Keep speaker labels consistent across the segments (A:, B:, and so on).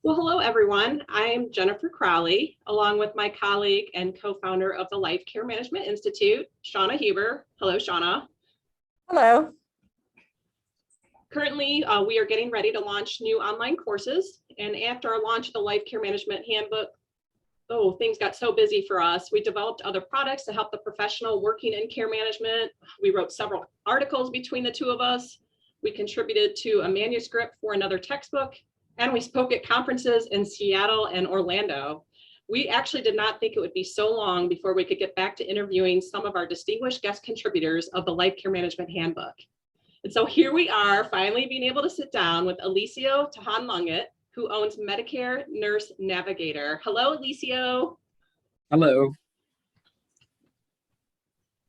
A: Well, hello, everyone. I'm Jennifer Crowley, along with my colleague and co-founder of the Life Care Management Institute, Shauna Huber. Hello, Shauna.
B: Hello.
A: Currently, we are getting ready to launch new online courses. And after our launch of the Life Care Management Handbook, things got so busy for us. We developed other products to help the professional working in care management. We wrote several articles between the two of us. We contributed to a manuscript for another textbook, and we spoke at conferences in Seattle and Orlando. We actually did not think it would be so long before we could get back to interviewing some of our distinguished guest contributors of the Life Care Management Handbook. And so here we are, finally being able to sit down with Eliseo Tajanlangit, who owns Medicare Nurse Navigator. Hello, Eliseo.
C: Hello.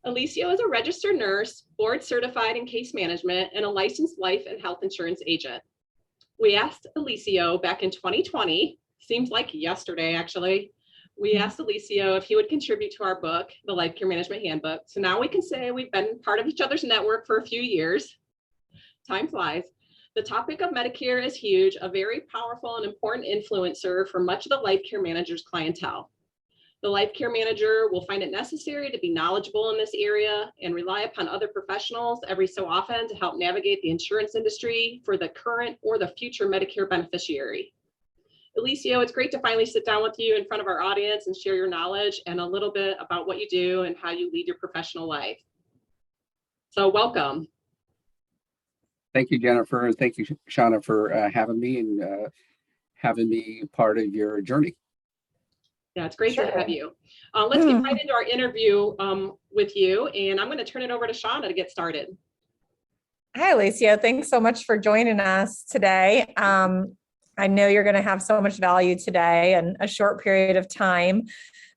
A: Eliseo is a registered nurse, board certified in case management, and a licensed life and health insurance agent. We asked Eliseo back in 2020, seems like yesterday actually, we asked Eliseo if he would contribute to our book, the Life Care Management Handbook. So now we can say we've been part of each other's network for a few years. Time flies. The topic of Medicare is huge, a very powerful and important influencer for much of the life care manager's clientele. The life care manager will find it necessary to be knowledgeable in this area and rely upon other professionals every so often to help navigate the insurance industry for the current or the future Medicare beneficiary. Eliseo, it's great to finally sit down with you in front of our audience and share your knowledge and a little bit about what you do and how you lead your professional life. So welcome.
C: Thank you, Jennifer, and thank you, Shauna, for having me and having me part of your journey.
A: Yeah, it's great to have you. Let's get right into our interview with you, and I'm going to turn it over to Shauna to get started.
B: Hi, Eliseo. Thanks so much for joining us today. I know you're going to have so much value today in a short period of time,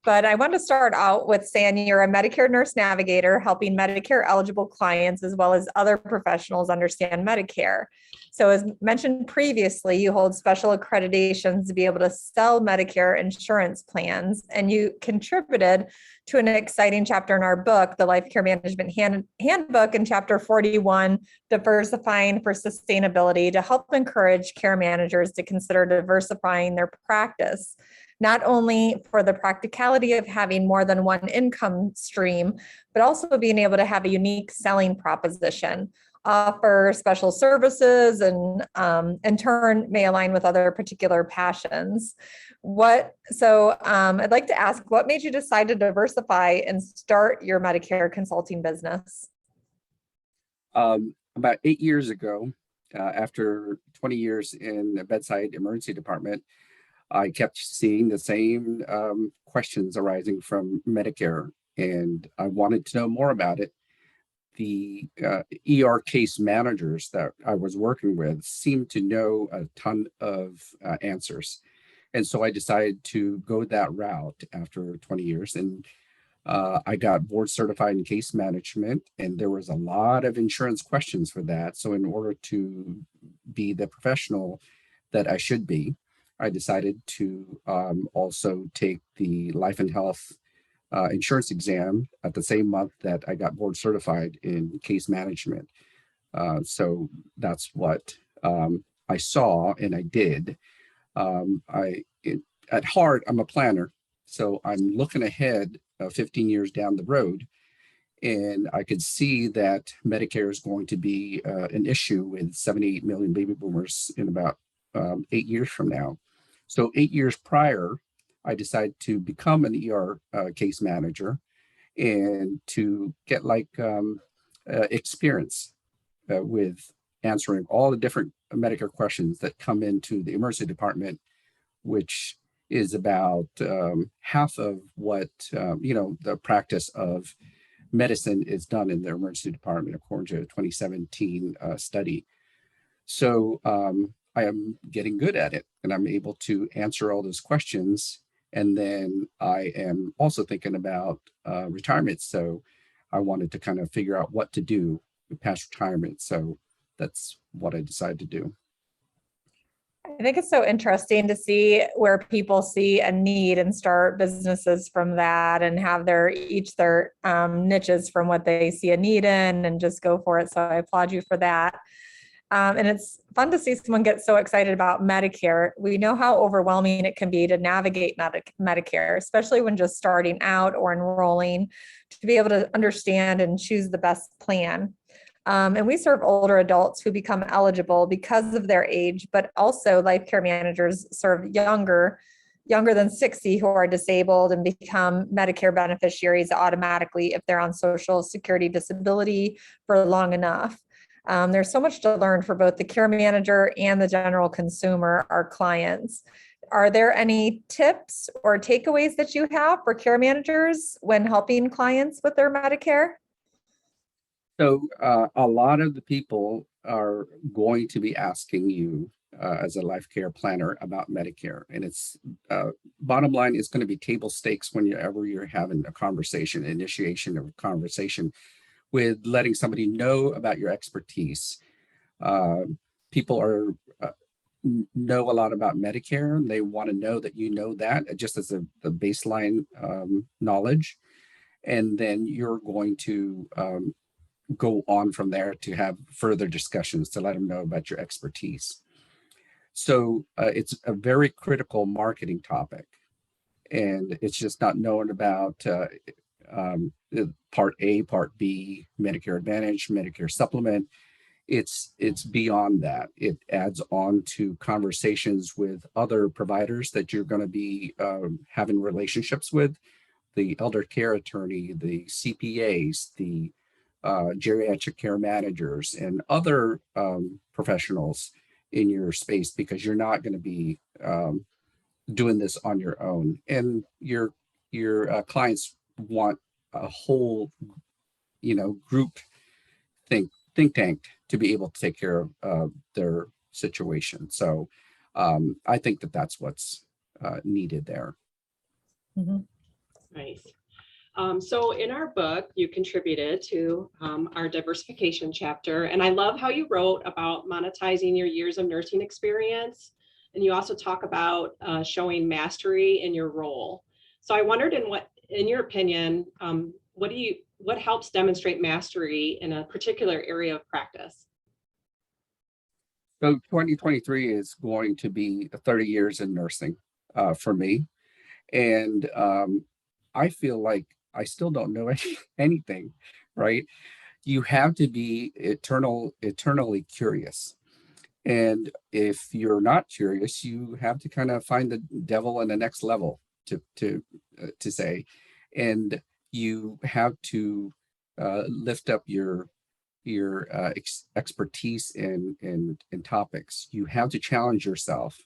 B: but I want to start out with saying you're a Medicare nurse navigator, helping Medicare eligible clients as well as other professionals understand Medicare. So as mentioned previously, you hold special accreditations to be able to sell Medicare insurance plans, and you contributed to an exciting chapter in our book, the Life Care Management Handbook, in Chapter 41, Diversifying for Sustainability, to help encourage care managers to consider diversifying their practice, not only for the practicality of having more than one income stream, but also being able to have a unique selling proposition, offer special services, and in turn may align with other particular passions. I'd like to ask, what made you decide to diversify and start your Medicare consulting business?
C: About 8 years ago, after 20 years in the bedside emergency department, I kept seeing the same questions arising from Medicare, and I wanted to know more about it. The ER case managers that I was working with seemed to know a ton of answers. And so I decided to go that route after 20 years. And I got board certified in case management, and there was a lot of insurance questions for that. So in order to be the professional that I should be, I decided to also take the life and health insurance exam at the same month that I got board certified in case management. So that's what I saw and I did. At heart, I'm a planner. So I'm looking ahead 15 years down the road, and I could see that Medicare is going to be an issue with 78 million baby boomers in about 8 years from now. So 8 years prior, I decided to become an ER case manager and to get experience with answering all the different Medicare questions that come into the emergency department, which is about half of what the practice of medicine is done in the emergency department, according to a 2017 study. So I am getting good at it, and I'm able to answer all those questions. And then I am also thinking about retirement. So I wanted to kind of figure out what to do past retirement. So that's what I decided to do.
B: I think it's so interesting to see where people see a need and start businesses from that and have their niches from what they see a need in and just go for it. So I applaud you for that. And it's fun to see someone get so excited about Medicare. We know how overwhelming it can be to navigate Medicare, especially when just starting out or enrolling, to be able to understand and choose the best plan. And we serve older adults who become eligible because of their age, but also life care managers serve younger than 60 who are disabled and become Medicare beneficiaries automatically if they're on Social Security disability for long enough. There's so much to learn for both the care manager and the general consumer, our clients. Are there any tips or takeaways that you have for care managers when helping clients with their Medicare?
C: So a lot of the people are going to be asking you as a life care planner about Medicare, and it's bottom line is going to be table stakes whenever you're having a conversation, initiation of a conversation with letting somebody know about your expertise. People are know a lot about Medicare, and they want to know that you know that just as a baseline knowledge, and then you're going to go on from there to have further discussions to let them know about your expertise. So it's a very critical marketing topic, and it's just not known about Part A, Part B, Medicare Advantage, Medicare Supplement. It's beyond that. It adds on to conversations with other providers that you're going to be having relationships with, the elder care attorney, the CPAs, the geriatric care managers, and other professionals in your space, because you're not going to be doing this on your own. And your clients want a whole, group think tank to be able to take care of their situation. So I think that's what's needed there.
B: Mm-hmm.
A: Nice. So in our book, you contributed to our diversification chapter, and I love how you wrote about monetizing your years of nursing experience. And you also talk about showing mastery in your role. So I wondered, in your opinion, what helps demonstrate mastery in a particular area of practice?
C: So 2023 is going to be 30 years in nursing for me. And I feel like I still don't know anything, right? You have to be eternally curious. And if you're not curious, you have to kind of find the devil in the next level to say, and you have to lift up your expertise in topics. You have to challenge yourself,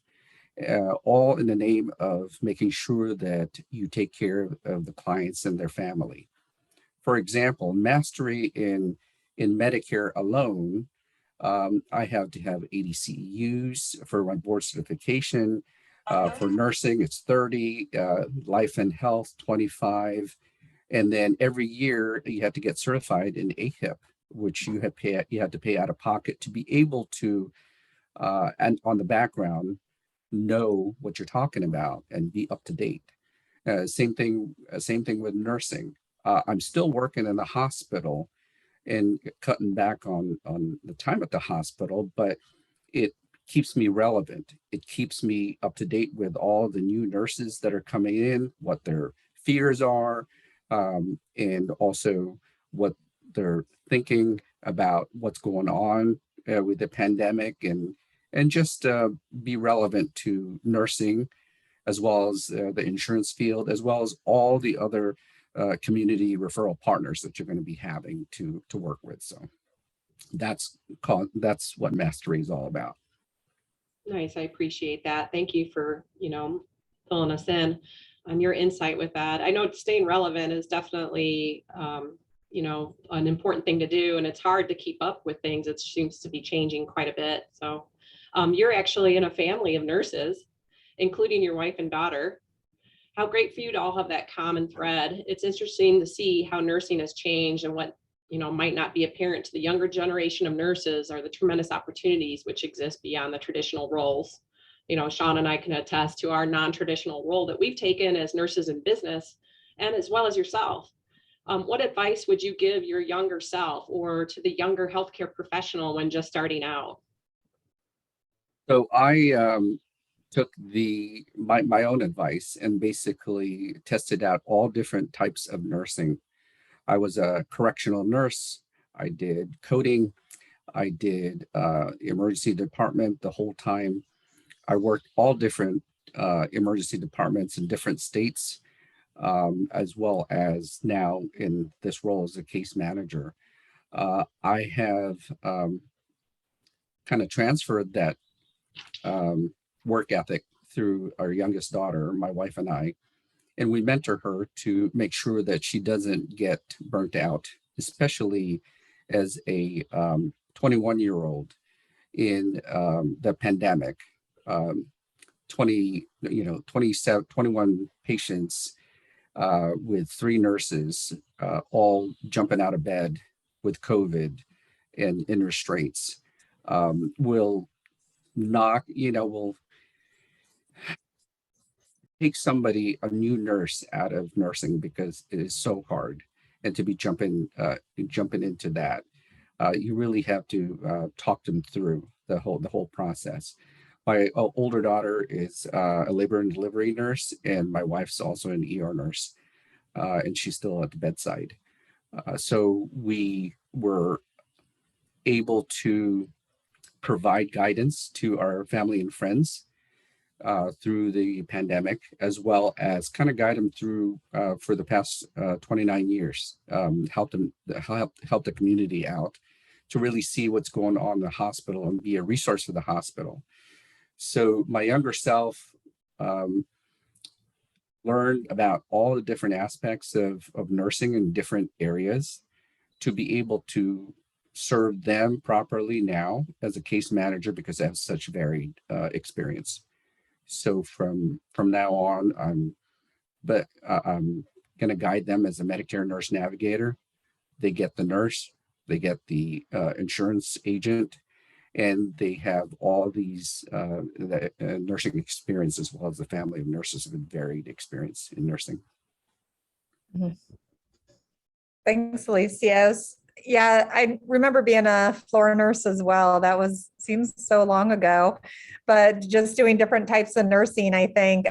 C: all in the name of making sure that you take care of the clients and their family. For example, mastery in Medicare alone, I have to have 80 CEUs for my board certification. For nursing, it's 30, life and health, 25. And then every year you have to get certified in AHIP, which you have to pay out of pocket to be able to, and on the background, know what you're talking about and be up to date. Same thing with nursing. I'm still working in the hospital and cutting back on the time at the hospital, but it keeps me relevant. It keeps me up to date with all the new nurses that are coming in, what their fears are, and also what they're thinking about what's going on with the pandemic, and just be relevant to nursing, as well as the insurance field, as well as all the other community referral partners that you're going to be having to work with. So that's what mastery is all about.
A: Nice. I appreciate that. Thank you for, filling us in on your insight with that. I know staying relevant is definitely, an important thing to do, and it's hard to keep up with things. It seems to be changing quite a bit. So you're actually in a family of nurses, including your wife and daughter. How great for you to all have that common thread. It's interesting to see how nursing has changed, and what might not be apparent to the younger generation of nurses are the tremendous opportunities which exist beyond the traditional roles. Sean and I can attest to our non-traditional role that we've taken as nurses in business, and as well as yourself. What advice would you give your younger self or to the younger healthcare professional when just starting out?
C: So I took my own advice and basically tested out all different types of nursing. I was a correctional nurse. I did coding. I did emergency department the whole time. I worked all different emergency departments in different states, as well as now in this role as a case manager. I have kind of transferred that work ethic through our youngest daughter, my wife and I, and we mentor her to make sure that she doesn't get burnt out, especially as a 21-year-old in the pandemic. 21 patients with 3 nurses all jumping out of bed with COVID and in restraints will knock, will take somebody, a new nurse, out of nursing because it is so hard. And to be jumping into that, you really have to talk them through the whole process. My older daughter is a labor and delivery nurse, and my wife's also an ER nurse, and she's still at the bedside. So we were able to provide guidance to our family and friends through the pandemic, as well as kind of guide them through for the past 29 years, help the community out to really see what's going on in the hospital and be a resource for the hospital. So my younger self learned about all the different aspects of nursing in different areas to be able to serve them properly now as a case manager because I have such varied experience. So from now on, I'm going to guide them as a Medicare nurse navigator. They get the nurse, they get the insurance agent, and they have all these nursing experience as well as the family of nurses with varied experience in nursing.
B: Mhm. Thanks, Eliseo. Yeah, I remember being a floor nurse as well. Seems so long ago, but just doing different types of nursing, I think,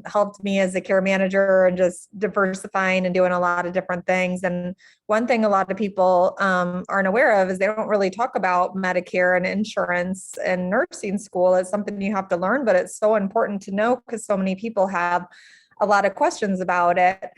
B: helped me as a care manager and just diversifying and doing a lot of different things. And one thing a lot of people aren't aware of is they don't really talk about Medicare and insurance and nursing school. It's something you have to learn, but it's so important to know because so many people have a lot of questions about it.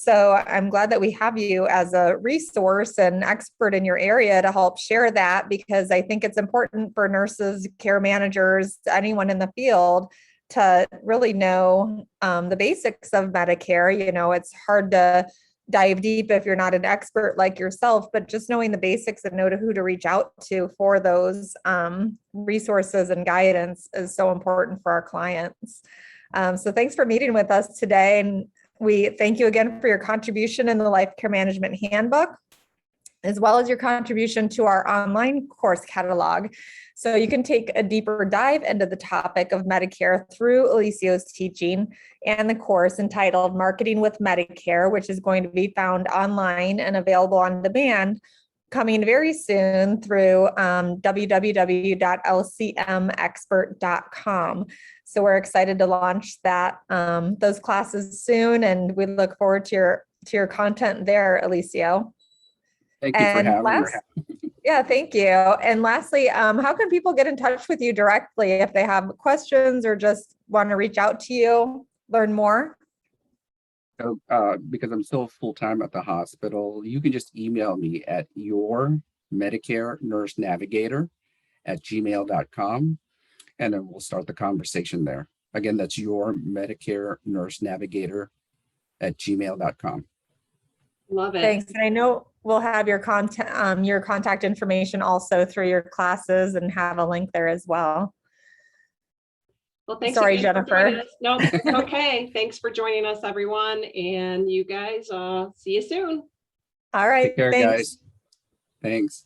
B: So I'm glad that we have you as a resource and expert in your area to help share that, because I think it's important for nurses, care managers, anyone in the field to really know the basics of Medicare. It's hard to dive deep if you're not an expert like yourself, but just knowing the basics and know who to reach out to for those resources and guidance is so important for our clients. So thanks for meeting with us today. And we thank you again for your contribution in the Life Care Management Handbook, as well as your contribution to our online course catalog. So you can take a deeper dive into the topic of Medicare through Eliseo's teaching and the course entitled Marketing with Medicare, which is going to be found online and available on demand coming very soon through www.lcmexpert.com. So we're excited to launch those classes soon, and we look forward to your content there, Eliseo.
C: Thank you for having me.
B: Yeah, thank you. And lastly, how can people get in touch with you directly if they have questions or just want to reach out to you, learn more?
C: So, because I'm still full-time at the hospital, you can just email me at your Medicare Nurse Navigator at gmail.com, and then we'll start the conversation there. Again, that's your Medicare Nurse Navigator at gmail.com.
A: Love it.
B: Thanks. And I know we'll have your contact information also through your classes and have a link there as well.
A: Well, thanks.
B: Sorry, Jennifer.
A: No, okay. Thanks for joining us, everyone. And you guys, see you soon.
B: All right.
C: Take care,
B: thanks.
C: guys. Thanks.